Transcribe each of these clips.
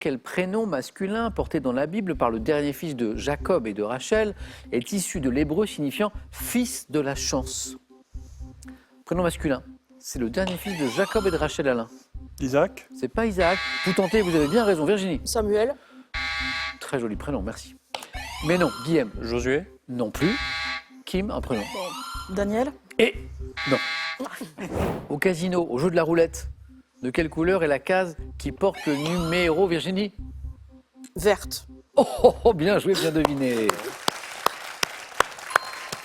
Quel prénom masculin porté dans la Bible par le dernier fils de Jacob et de Rachel est issu de l'hébreu signifiant fils de la chance? Prénom masculin. C'est le dernier fils de Jacob et de Rachel, Alain. Isaac. C'est pas Isaac. Vous tentez, vous avez bien raison. Virginie. Samuel. Très joli prénom, merci. Mais non, Guillaume. Josué. Non plus. Kim, un prénom. Daniel. Et non. Au casino, au jeu de la roulette, de quelle couleur est la case qui porte le numéro, Virginie? Verte. Oh, bien joué, bien deviné.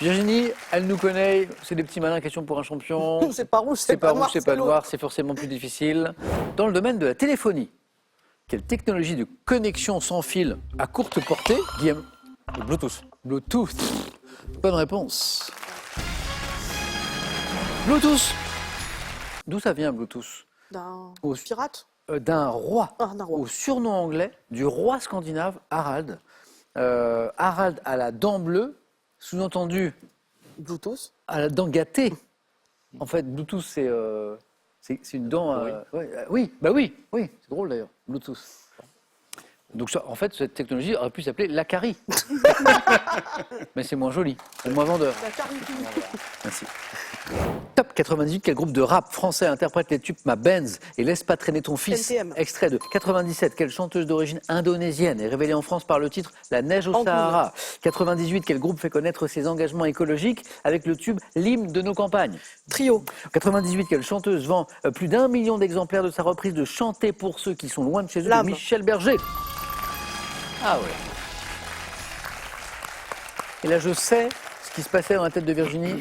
Virginie, elle nous connaît, c'est des petits malins, questions pour un champion. C'est pas rouge, C'est pas rouge, noir, c'est pas l'autre. noir, c'est forcément plus difficile. Dans le domaine de la téléphonie, quelle technologie de connexion sans fil à courte portée, Guillaume? Bluetooth. Bluetooth. Bonne réponse. Bluetooth. D'où ça vient, Bluetooth? D'un Au- pirate. D'un roi. Ah, d'un roi. Au surnom anglais du roi scandinave Harald. Harald à la dent bleue, sous-entendu Bluetooth. à la dent gâtée. En fait, Bluetooth, c'est une dent. Oui, c'est drôle d'ailleurs, Bluetooth. Donc, en fait, cette technologie aurait pu s'appeler l'Acari. Mais c'est moins joli, c'est moins vendeur. La carité. Merci. Top 98, quel groupe de rap français interprète les tubes Ma Benz et Laisse pas traîner ton fils? NTM. Extrait de 97, quelle chanteuse d'origine indonésienne est révélée en France par le titre La neige au Angoulême. Sahara? 98, quel groupe fait connaître ses engagements écologiques avec le tube L'hymne de nos campagnes? Trio. 98, quelle chanteuse vend plus d'1 million d'exemplaires de sa reprise de Chanter pour ceux qui sont loin de chez eux de L'âme. Michel Berger? Ah ouais. Et là, je sais ce qui se passait dans la tête de Virginie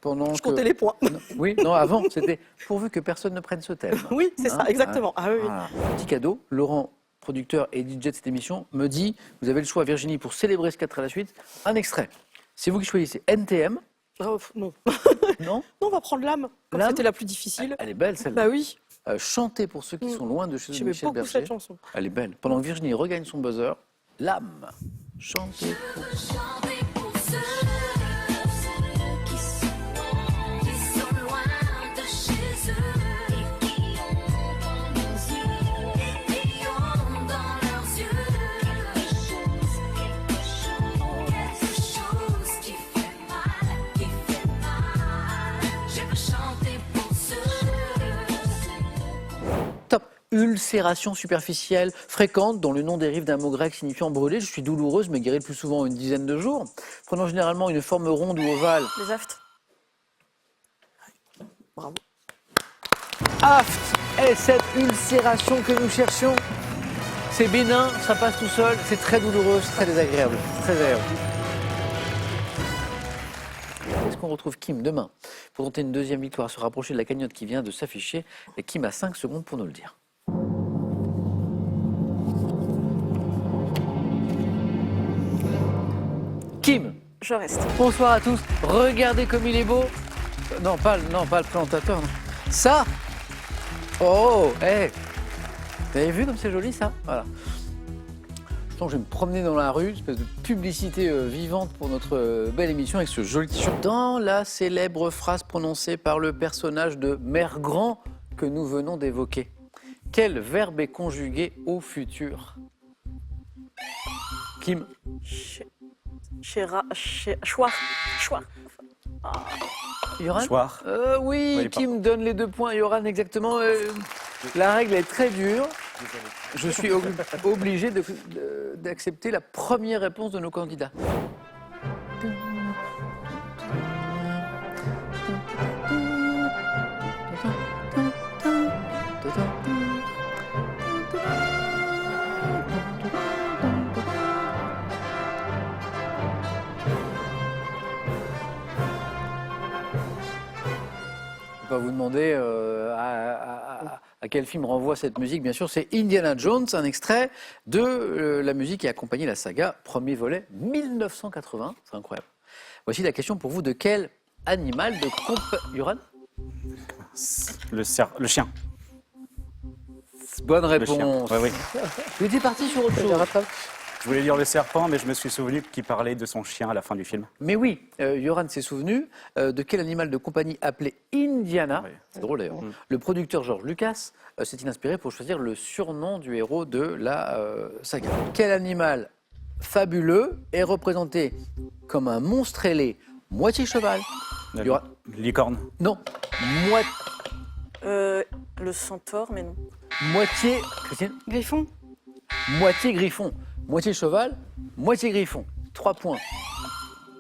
pendant Je comptais les points. Non, oui, non, avant, c'était pourvu que personne ne prenne ce thème. Oui, c'est ça, exactement. Ah oui, oui. Voilà. Petit cadeau, Laurent, producteur et DJ de cette émission, me dit, vous avez le choix, Virginie, pour célébrer ce 4 à la suite, un extrait. C'est vous qui choisissez NTM, Oh, non. non? Non, on va prendre l'âme. Comme L'âme c'était la plus difficile. Elle est belle, celle-là. Bah oui. Chanter pour ceux qui sont loin de chez eux de J'aimais Michel beaucoup Berger. cette chanson. Elle est belle. Pendant que Virginie regagne son buzzer, l'âme. Chanter pour Chanter pour ceux qui sont loin de chez eux et qui ont dans leurs yeux, et qui ont dans leurs yeux quelque chose qui fait mal. Je veux chanter pour ceux. Top. Ulcération superficielle fréquente dont le nom dérive d'un mot grec signifiant brûler. Je suis douloureuse mais guérie le plus souvent en une dizaine de jours. Prenant généralement une forme ronde ou ovale. Les aftes. Bravo. Aft est cette ulcération que nous cherchions. C'est bénin, ça passe tout seul, c'est très douloureux, c'est très désagréable. Très agréable. Est-ce qu'on retrouve Kim demain pour tenter une deuxième victoire, se rapprocher de la cagnotte qui vient de s'afficher? Et Kim a 5 secondes pour nous le dire. Kim, Je reste. bonsoir à tous. Regardez comme il est beau. Non, pas le présentateur. Non. Ça. Oh, hé. Vous avez vu comme c'est joli ça? Voilà. Je pense que je vais me promener dans la rue, une espèce de publicité vivante pour notre belle émission avec ce joli t-shirt. Dans la célèbre phrase prononcée par le personnage de Mère Grand que nous venons d'évoquer, quel verbe est conjugué au futur? Kim. Choix. Yoran? Soir. Oui, Oui, Kim donne les 2 points. Yoran, exactement. La règle est très dure. Je suis obligé d'accepter la première réponse de nos candidats. Je vais pas vous demander à quel film renvoie cette musique. Bien sûr, c'est Indiana Jones, un extrait de la musique qui a accompagné la saga, premier volet, 1980. C'est incroyable. Voici la question pour vous. De quel animal de Yoran? Le chien. Bonne Le chien. réponse. Ouais, oui. Vous étiez parti sur autre chose. Je voulais dire le serpent, mais je me suis souvenu qu'il parlait de son chien à la fin du film. Mais oui, Yoran s'est souvenu de quel animal de compagnie appelé Indiana. Oui. C'est drôle d'ailleurs. Le producteur George Lucas s'est inspiré pour choisir le surnom du héros de la saga. Quel animal fabuleux est représenté comme un monstre ailé, moitié cheval? La Yoran- licorne. Non, Le centaure, mais non. moitié. Christine? Griffon. Moitié griffon. Moitié cheval, moitié griffon. 3 points.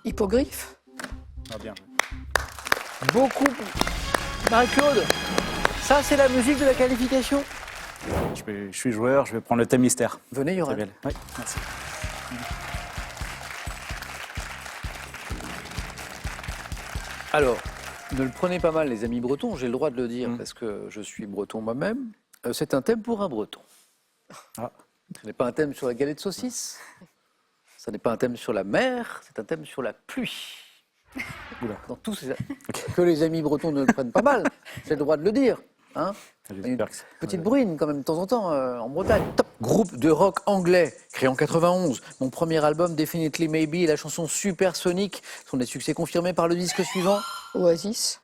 Hippogriffe. Ah, bien. Beaucoup. Marie-Claude, ça c'est la musique de la qualification. Je suis joueur, je vais prendre le thème mystère. Venez, Yoran. Isabelle. Oui, merci. Alors, ne le prenez pas mal, les amis bretons, j'ai le droit de le dire parce que je suis breton moi-même. C'est un thème pour un breton. Ah. Ce n'est pas un thème sur la galette de saucisse, ce n'est pas un thème sur la mer, c'est un thème sur la pluie. Oula. Dans tous ces... Que les amis bretons ne le prennent pas mal, j'ai le droit de le dire. Hein. Une J'espère que c'est- petite bruine quand même de temps en temps en Bretagne. Top. Groupe de rock anglais créé en 91. Mon premier album Definitely Maybe et la chanson Supersonic sont des succès confirmés par le disque suivant. Oasis.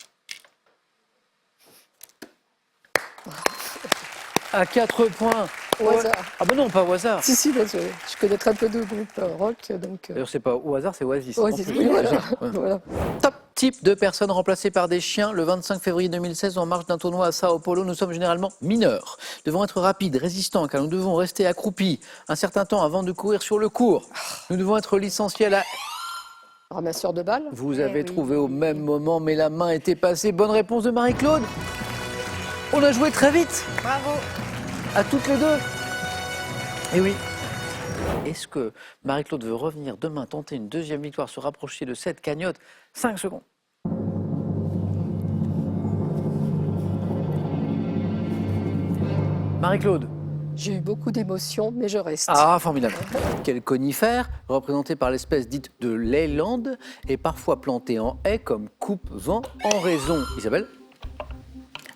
À 4 points. Au hasard. Ah ben non, pas au hasard. Si, si, là, je connais très peu de groupes rock, donc... D'ailleurs, c'est pas au hasard, c'est Oasis. Oasis, En plus. oui, voilà. Ouais. Voilà. Top type de personnes remplacées par des chiens. Le 25 février 2016, en marge d'un tournoi à Sao Paulo, nous sommes généralement mineurs. Devons être rapides, résistants, car nous devons rester accroupis un certain temps avant de courir sur le court. Nous devons être licenciés à la... Ramasseur de balles. Vous avez oui. trouvé au même moment, mais la main était passée. Bonne réponse de Marie-Claude. On a joué très vite. Bravo. À toutes les deux. Et oui. Est-ce que Marie-Claude veut revenir demain, tenter une deuxième victoire, se rapprocher de cette cagnotte? 5 secondes. Marie-Claude. J'ai eu beaucoup d'émotions, mais je reste. Ah, formidable. Quel conifère, représenté par l'espèce dite de Leyland, est parfois planté en haie comme coupe-vent en raison. Isabelle?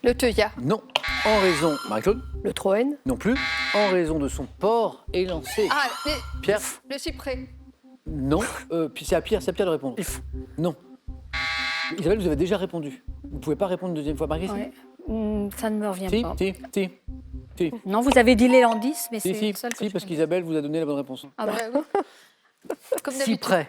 Le Teuillat. Non. En raison. Marie-Claude? Le Troène. Non plus. En raison de son port élancé. Ah, Pierre? le cyprès. Non. Puis c'est à Pierre de répondre. Non. Isabelle, vous avez déjà répondu. Vous ne pouvez pas répondre une deuxième fois. Marie? Ouais. Ça ne me revient Si, pas. si. Non, vous avez dit l'élandis, mais c'est Si, le seul que si, je parce connais. qu'Isabelle vous a donné la bonne réponse. Ah bah. Comme Si d'habitude. près.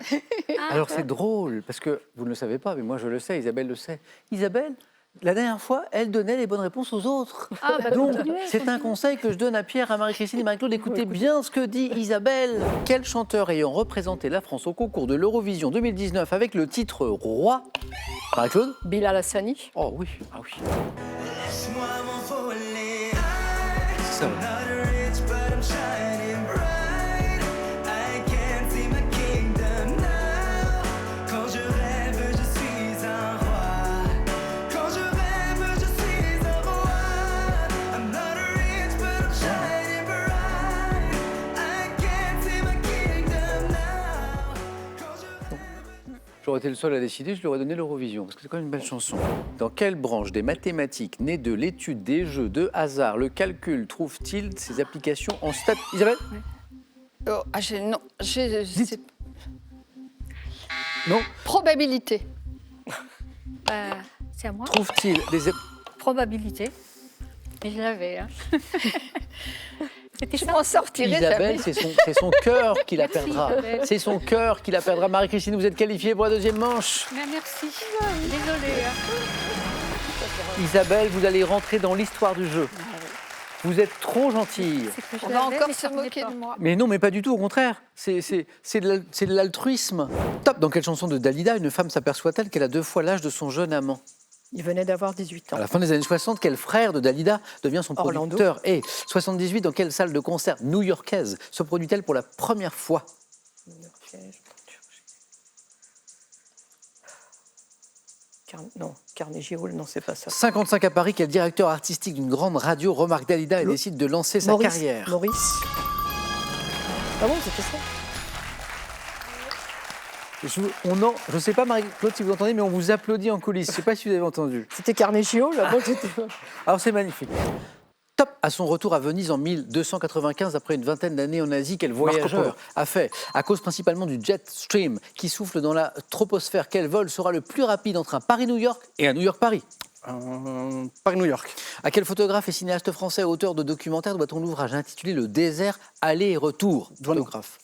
Ah, Alors c'est drôle, parce que vous ne le savez pas, mais moi je le sais, Isabelle le sait. Isabelle, la dernière fois, elle donnait les bonnes réponses aux autres. Ah, bah, Donc, continuez, c'est un conseil que je donne à Pierre, à Marie-Christine et Marie-Claude. Écoutez bien ce que dit Isabelle. Quel chanteur ayant représenté la France au concours de l'Eurovision 2019 avec le titre Roi? Marie-Claude? Bilal Hassani. Oh oui, ah oui. C'est ça, ouais. J'aurais été le seul à décider, je lui aurais donné l'Eurovision, parce que c'est quand même une belle chanson. Dans quelle branche des mathématiques, née de l'étude des jeux de hasard, le calcul trouve-t-il ses applications en stat... Isabelle? Non, c'est Non. probabilité. C'est à moi. Trouve-t-il des... Probabilité. Mais je l'avais. Hein. C'était Je ça. m'en sortirai Isabelle, jamais. c'est son cœur qui la Merci, perdra. Isabelle. C'est son cœur qui la perdra. Marie-Christine, vous êtes qualifiée pour la deuxième manche. Mais merci. Désolée. Hein. Isabelle, vous allez rentrer dans l'histoire du jeu. Vous êtes trop gentille. C'est que je On va l'avais, encore mais se ça revenait moquer pas. de moi. Mais non, mais pas du tout, au contraire. C'est de l'altruisme. Top. Dans quelle chanson de Dalida, une femme s'aperçoit-elle qu'elle a 2 fois l'âge de son jeune amant? Il venait d'avoir 18 ans. À la fin des années 60, quel frère de Dalida devient son Orlando. producteur? Et 78, dans quelle salle de concert new-yorkaise se produit-elle pour la première fois? Non, Carnegie Hall, non, c'est pas ça. 55 à Paris, quel directeur artistique d'une grande radio remarque Dalida et décide de lancer sa Maurice. carrière? Maurice. Ah bon, c'était ça? Je ne sais pas, Marie-Claude, si vous entendez, mais on vous applaudit en coulisses. Je ne sais pas si vous avez entendu. C'était Carnegie Hall, là, bon, j'étais... Alors c'est magnifique. Top. Top. À son retour à Venise en 1295, après une vingtaine d'années en Asie, quel voyageur a fait, à cause principalement du jet stream qui souffle dans la troposphère, quel vol sera le plus rapide entre un Paris-New York et un New York-Paris? Paris-New York. À quel photographe et cinéaste français, auteur de documentaires, doit-on l'ouvrage intitulé Le désert, aller et retour? Photographe.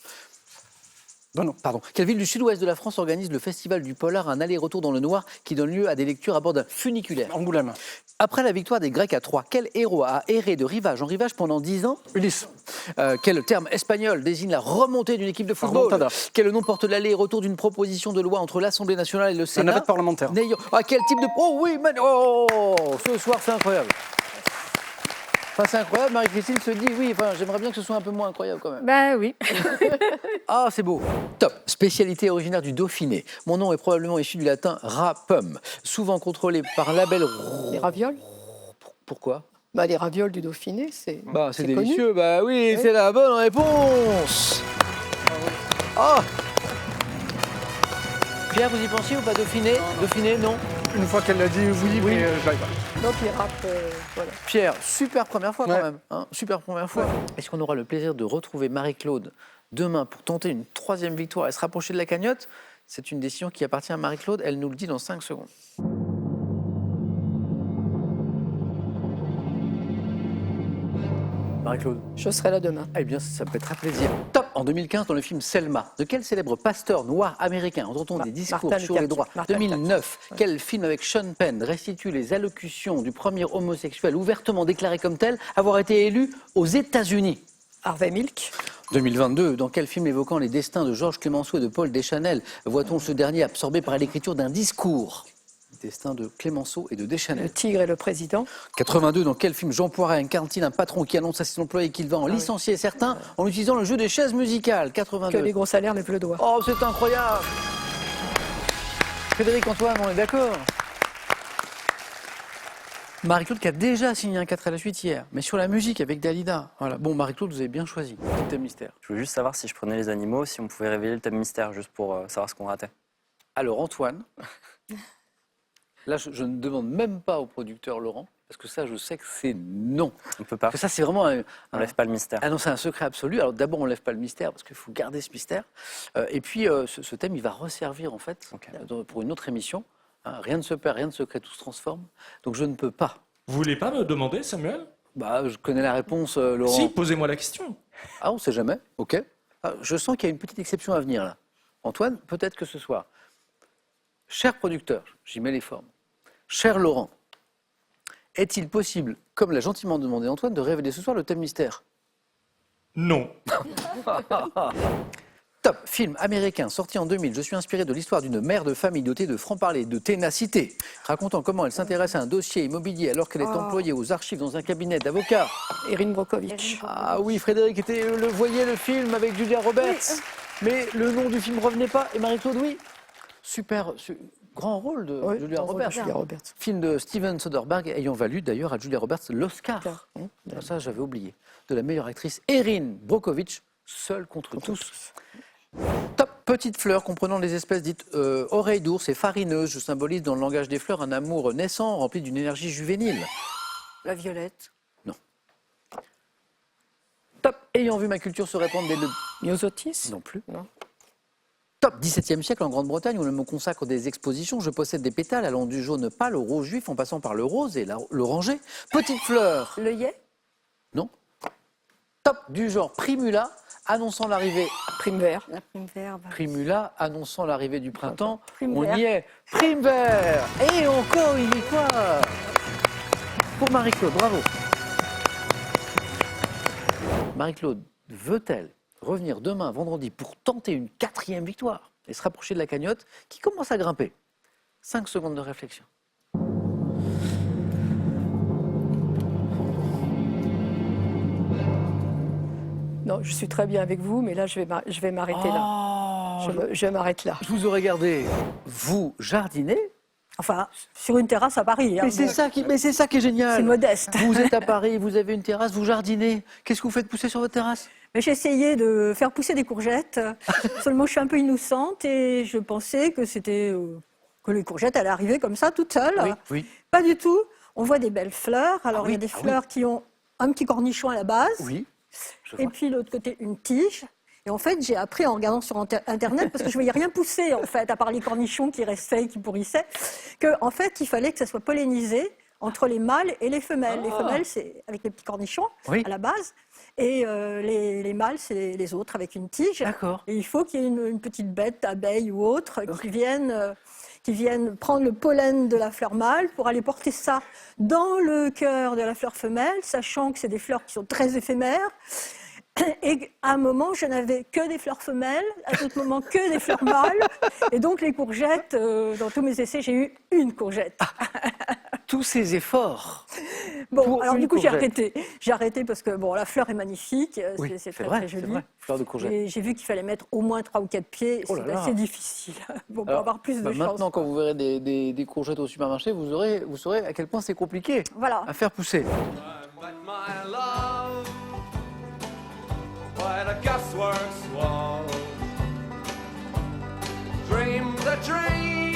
Non. Pardon. Quelle ville du sud-ouest de la France organise le festival du polar, un aller-retour dans le noir qui donne lieu à des lectures à bord d'un funiculaire? Angoulême. Après la victoire des Grecs à Troie, quel héros a erré de rivage en rivage pendant 10 ans? Ulysse. Quel terme espagnol désigne la remontée d'une équipe de football? Remontada. Quel nom porte l'aller et retour d'une proposition de loi entre l'Assemblée nationale et le La Sénat? navette parlementaire. Quel type de... Oh oui, ce soir c'est incroyable. Enfin, c'est incroyable, Marie-Christine se dit oui, enfin, j'aimerais bien que ce soit un peu moins incroyable quand même. Ben oui. Ah, c'est beau. Top. Spécialité originaire du Dauphiné. Mon nom est probablement issu du latin rapum, souvent contrôlé par label. Les ravioles. Pourquoi? Bah, les ravioles du Dauphiné, c'est C'est connu. délicieux. Bah oui, c'est la bonne réponse. Ah. Pierre, vous y pensiez ou pas? Dauphiné? Dauphiné, non. Une fois qu'elle l'a dit oui, mais je n'arrive pas. Donc, les rap, voilà. Pierre, super première fois quand Ouais. même. Hein, super première fois. Est-ce qu'on aura le plaisir de retrouver Marie-Claude demain pour tenter une 3e victoire et se rapprocher de la cagnotte? C'est une décision qui appartient à Marie-Claude. Elle nous le dit dans 5 secondes. Marie-Claude. Je serai là demain. Eh bien, ça peut être un plaisir. Top. En 2015, dans le film Selma, de quel célèbre pasteur noir américain entend-on des discours Martin sur Luther les droits? King. Martin 2009, quel film avec Sean Penn restitue les allocutions du premier homosexuel ouvertement déclaré comme tel avoir été élu aux États-Unis? Harvey Milk. 2022, dans quel film évoquant les destins de Georges Clemenceau et de Paul Deschanel voit-on ce dernier absorbé par l'écriture d'un discours? Destin de Clemenceau et de Le Deschanel. Tigre et le Président. 82, dans quel film Jean Poiret incarne-t-il un patron qui annonce à ses employés qu'il va en licencier certains en utilisant le jeu des chaises musicales? Que 82. les gros salaires lèvent le doigt. Oh, c'est incroyable! Frédéric Antoine, on est d'accord? Marie-Claude qui a déjà signé un 4 à la suite hier, mais sur la musique avec Dalida. Voilà. Bon, Marie-Claude, vous avez bien choisi. Petit thème mystère. Je voulais juste savoir si je prenais les animaux, si on pouvait révéler le thème mystère, juste pour savoir ce qu'on ratait. Alors, Antoine, là, je ne demande même pas au producteur Laurent, parce que ça, je sais que c'est non. On peut pas. Parce que ça, c'est vraiment On lève pas le mystère. Ah non, c'est un secret absolu. Alors d'abord, on ne lève pas le mystère parce qu'il faut garder ce mystère. Et puis, ce thème, il va resservir en fait Ok. pour une autre émission. Hein, rien ne se perd, rien ne se crée, tout se transforme. Donc je ne peux pas. Vous voulez pas me demander, Samuel? Bah, je connais la réponse, Laurent. Si, posez-moi la question. Ah, on ne sait jamais. Ok. Ah, je sens qu'il y a une petite exception à venir là. Antoine, peut-être que ce soir. Cher producteur, j'y mets les formes. Cher Laurent, est-il possible, comme l'a gentiment demandé Antoine, de révéler ce soir le thème mystère? Non. Top, film américain sorti en 2000. Je suis inspiré de l'histoire d'une mère de famille dotée de franc-parler, de ténacité, racontant comment elle s'intéresse à un dossier immobilier alors qu'elle est employée aux archives dans un cabinet d'avocats. Erin Brockovich. Ah oui, Frédéric voyait le film avec Julia Roberts, mais le nom du film revenait pas. Et Marie-Claude, oui. Super, grand rôle de Oui, Julia dans le rôle de Roberts. Julia Roberts. Film de Steven Soderbergh ayant valu d'ailleurs à Julia Roberts l'Oscar. Ah, ça, j'avais oublié. De la meilleure actrice, Erin Brockovich, seule contre tous. Top, petite fleur comprenant les espèces dites oreilles d'ours et farineuses. Je symbolise dans le langage des fleurs un amour naissant rempli d'une énergie juvénile. La violette. Top, ayant vu ma culture se répandre dès le... Myosotis. Non plus. Non. Top, 17e siècle en Grande-Bretagne où l'on me consacre des expositions. Je possède des pétales allant du jaune pâle au rouge juif en passant par le rose et l'oranger. Petite fleur. L'œillet. Non. Top, du genre primula annonçant l'arrivée. Prime vert. La prime verbe. Primula annonçant l'arrivée du printemps. Prime On vert. y est. Prime vert. Et encore une victoire pour Marie-Claude. Bravo. Marie-Claude veut-elle revenir demain, vendredi, pour tenter une 4e victoire et se rapprocher de la cagnotte qui commence à grimper? 5 secondes de réflexion. Non, je suis très bien avec vous, mais là, je vais m'arrêter là. Je m'arrête là. Je vous aurais gardé. Vous jardinez? Enfin, sur une terrasse à Paris. hein. Mais c'est ça qui est génial. C'est modeste. Vous êtes à Paris, vous avez une terrasse, vous jardinez. Qu'est-ce que vous faites pousser sur votre terrasse? Mais j'ai essayé de faire pousser des courgettes. Seulement, je suis un peu innocente et je pensais que que les courgettes allaient arriver comme ça, toutes seules. Oui, oui. Pas du tout. On voit des belles fleurs. Alors, Ah oui, il y a des ah oui. fleurs qui ont un petit cornichon à la base. Oui. Je Et vois. puis, de l'autre côté, une tige. Et en fait, j'ai appris en regardant sur Internet, parce que je ne voyais rien pousser, en fait, à part les cornichons qui restaient, qui pourrissaient, qu'en fait, il fallait que ça soit pollinisé entre les mâles et les femelles. Les femelles, c'est avec les petits cornichons Oui. à la base. Et les mâles, c'est les autres avec une tige. D'accord. Et il faut qu'il y ait une petite bête, abeille ou autre, qui viennent prendre le pollen de la fleur mâle pour aller porter ça dans le cœur de la fleur femelle, sachant que c'est des fleurs qui sont très éphémères. Et à un moment, je n'avais que des fleurs femelles, à d'autres moments que des fleurs mâles. Et donc les courgettes, dans tous mes essais, j'ai eu une courgette. Tous ces efforts. Bon, pour alors une du coup, j'ai courgette. arrêté. J'ai arrêté parce que bon, la fleur est magnifique, Oui, c'est c'est très, vrai, très c'est joli. vrai. Fleur de courgette. Et j'ai vu qu'il fallait mettre au moins 3 ou 4 pieds. Oh là C'est là. assez difficile bon, pour Alors, avoir plus de bah, chance. maintenant, quand vous verrez des courgettes au supermarché, vous saurez à quel point c'est compliqué Voilà. à faire pousser. My love, by the gasworks wall, dream the dream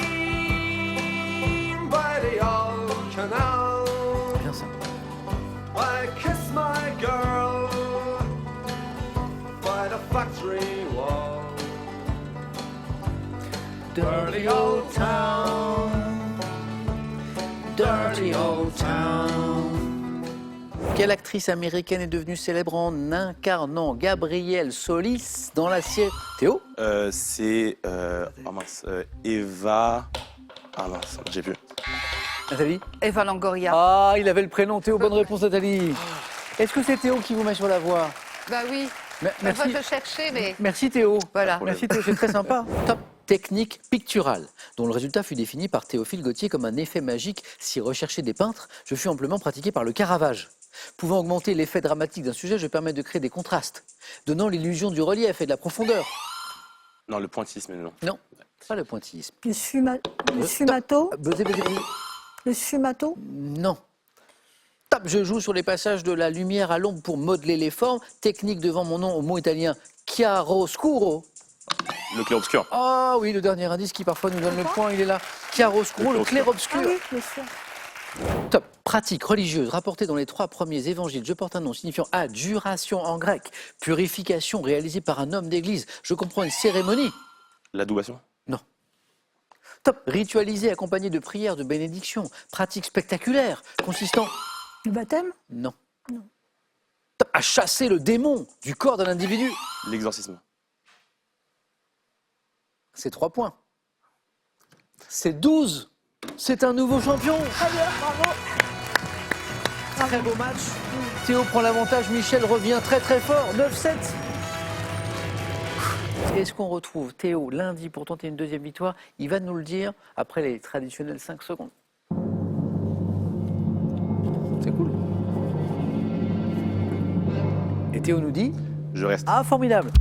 by the old canal. Bien ça. I kiss my girl by the factory wall. Dirty old town, dirty old town. Quelle actrice américaine est devenue célèbre en incarnant Gabrielle Solis dans la série Théo? C'est oh mince, Eva. Ah mince, j'ai plus. Nathalie? Eva Longoria. Ah, il avait le prénom Théo. Bonne réponse, Nathalie. Est-ce que c'est Théo qui vous met sur la voie? Bah oui. Merci. Je chercher, mais Merci Théo. voilà. Merci Théo, c'est très sympa. Top technique picturale, dont le résultat fut défini par Théophile Gautier comme un effet magique si recherché des peintres, je fus amplement pratiqué par le Caravage. Pouvant augmenter l'effet dramatique d'un sujet, je permets de créer des contrastes, donnant l'illusion du relief et de la profondeur. Non, le pointillisme, non. Non, pas le pointillisme. Le sfumato. Buzzez. Le sfumato. Non. Top, je joue sur les passages de la lumière à l'ombre pour modeler les formes. Technique devant mon nom au mot italien chiaroscuro. Le clair-obscur. Ah oui, le dernier indice qui parfois nous donne le point, il est là. Chiaroscuro, le clair-obscur. Ah oui, bien sûr. Top. Pratique religieuse rapportée dans les 3 premiers évangiles. Je porte un nom signifiant adjuration en grec. Purification réalisée par un homme d'église. Je comprends une cérémonie. L'adoubation. Non. Top. Ritualisé accompagné de prières de bénédiction. Pratique spectaculaire consistant. Le baptême. Non. Top. À chasser le démon du corps d'un individu. L'exorcisme. C'est 3 points. C'est 12. C'est un nouveau champion. Très bien, bravo. Très beau match. Théo prend l'avantage, Michel revient très très fort. 9-7. Est-ce qu'on retrouve Théo lundi pour tenter une deuxième victoire? Il va nous le dire après les traditionnelles 5 secondes. C'est cool. Et Théo nous dit? Je reste. Ah, formidable.